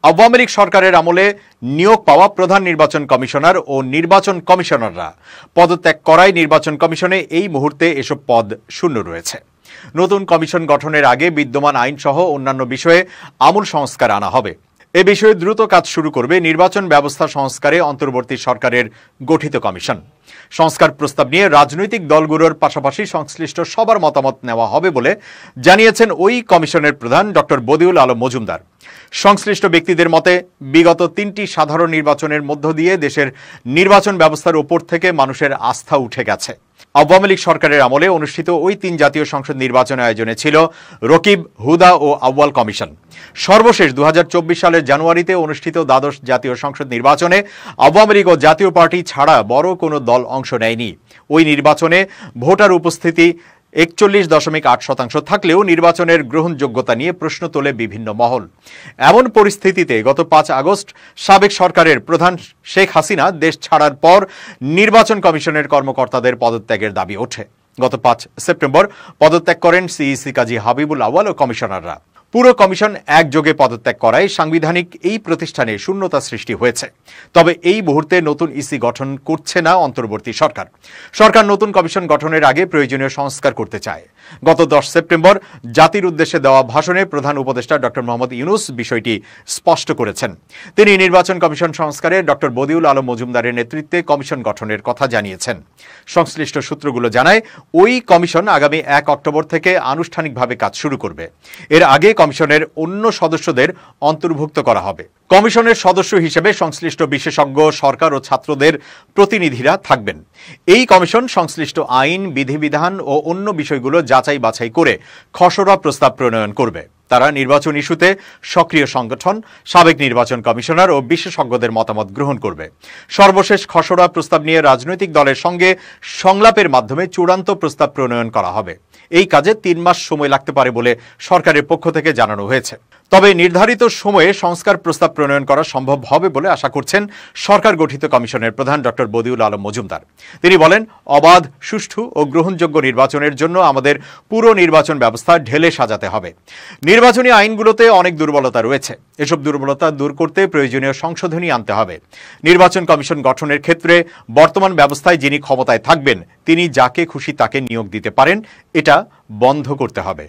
আওয়ামী লীগ সরকারের আমলে নিয়োগ পাওয়া প্রধান নির্বাচন কমিশনার ও নির্বাচন কমিশনাররা পদত্যাগ করায় নির্বাচন কমিশনে এই মুহূর্তে এসব পদ শূন্য রয়েছে। নতুন কমিশন গঠনের আগে বিদ্যমান আইন সহ অন্যান্য বিষয়ে আমূল সংস্কার আনা হবে। এ বিষয়ে দ্রুত কাজ শুরু করবে নির্বাচন ব্যবস্থা সংস্কারে অন্তর্বর্তী সরকারের গঠিত কমিশন। সংস্কার প্রস্তাব নিয়ে রাজনৈতিক দলগুলোর পাশাপাশি সংশ্লিষ্ট সবার মতামত নেওয়া হবে বলে জানিয়েছেন ওই কমিশনের প্রধান ডক্টর বদিউল আলম মজুমদার। সংশ্লিষ্ট ব্যক্তিদের মতে বিগত 3টি সাধারণ নির্বাচনের মধ্য দিয়ে দেশের নির্বাচন ব্যবস্থার উপর থেকে মানুষের আস্থা উঠে গেছে। আওয়ামী লীগ সরকারের আমলে অনুষ্ঠিত ওই 3 জাতীয় সংসদ নির্বাচন আয়োজনে ছিল রকিব, হুদা ও আউয়াল কমিশন। সর্বশেষ 2024 সালের জানুয়ারিতে অনুষ্ঠিত দ্বাদশ জাতীয় সংসদ নির্বাচনে আওয়ামী লীগ ও জাতীয় পার্টি ছাড়া বড় কোনো দল অংশ নেয়নি। ওই নির্বাচনে ভোটার উপস্থিতি 41.8% থাকলেও নির্বাচনের গ্রহণযোগ্যতা নিয়ে প্রশ্ন তোলে বিভিন্ন মহল। এমন পরিস্থিতিতে গত 5 আগস্ট সাবেক সরকারের প্রধান শেখ হাসিনা দেশ ছাড়ার পর নির্বাচন কমিশনের কর্মকর্তাদের পদত্যাগের দাবি ওঠে। গত 5 সেপ্টেম্বর পদত্যাগ করেন সিইসি কাজী হাবিবুল আউয়াল ও কমিশনাররা। পুরো কমিশন একযোগে পদত্যাগ করায় সাংবিধানিক এই প্রতিষ্ঠানে শূন্যতা সৃষ্টি হয়েছে। তবে এই মুহূর্তে নতুন ইসি গঠন করছে না অন্তর্বর্তী সরকার। সরকার নতুন কমিশন গঠনের আগে প্রয়োজনীয় সংস্কার করতে চায়। গত 10 সেপ্টেম্বর জাতির উদ্দেশ্যে দেওয়া ভাষণে প্রধান উপদেষ্টা ডক্টর মোহাম্মদ ইউনূস বিষয়টি স্পষ্ট করেছেন। তিনি নির্বাচন কমিশন সংস্কারে ডক্টর বদিউল আলম মজুমদারের নেতৃত্বে কমিশন গঠনের কথা জানিয়েছেন। সংশ্লিষ্ট সূত্রগুলো জানায় ওই কমিশন আগামী 1 অক্টোবর থেকে আনুষ্ঠানিকভাবে কাজ শুরু করবে। এর আগে কমিশনের অন্য সদস্যদের অন্তর্ভুক্ত করা হবে। কমিশনের সদস্য হিসেবে সংশ্লিষ্ট বিশেষজ্ঞ, সরকার ও ছাত্রদের প্রতিনিধিরা থাকবেন। এই কমিশন সংশ্লিষ্ট আইন, বিধিবিধান ও অন্য বিষয়গুলো যাচাই বাছাই করে খসড়া প্রস্তাব প্রণয়ন করবে। তারা নির্বাচন ইস্যুতে সক্রিয় সংগঠন, সাবেক নির্বাচন কমিশনার ও বিশেষজ্ঞদের মতামত গ্রহণ করবে। সর্বশেষ খসড়া প্রস্তাব নিয়ে রাজনৈতিক দলের সঙ্গে সংলাপের মাধ্যমে চূড়ান্ত প্রস্তাব প্রণয়ন করা হবে। এই কাজে 3 মাস সময় লাগতে পারে বলে সরকারের পক্ষ থেকে জানানো হয়েছে। তবে নির্ধারিত সময়ে সংস্কার প্রস্তাব প্রণয়ন করা সম্ভব হবে বলে আশা করছেন সরকার গঠিত কমিশনের প্রধান ডক্টর বদিউল আলম মজুমদার। তিনি বলেন, অবাধ, সুষ্ঠু ও গ্রহণযোগ্য নির্বাচনের জন্য আমাদের পুরো নির্বাচন ব্যবস্থা ঢেলে সাজাতে হবে। নির্বাচনী আইনগুলোতে অনেক দুর্বলতা রয়েছে। এসব দুর্বলতা দূর করতে প্রয়োজনীয় সংশোধনী আনতে হবে। নির্বাচন কমিশন গঠনের ক্ষেত্রে বর্তমান ব্যবস্থায় যিনি ক্ষমতায় থাকবেন তিনি যাকে খুশি তাকে নিয়োগ দিতে পারেন, এটা বন্ধ করতে হবে।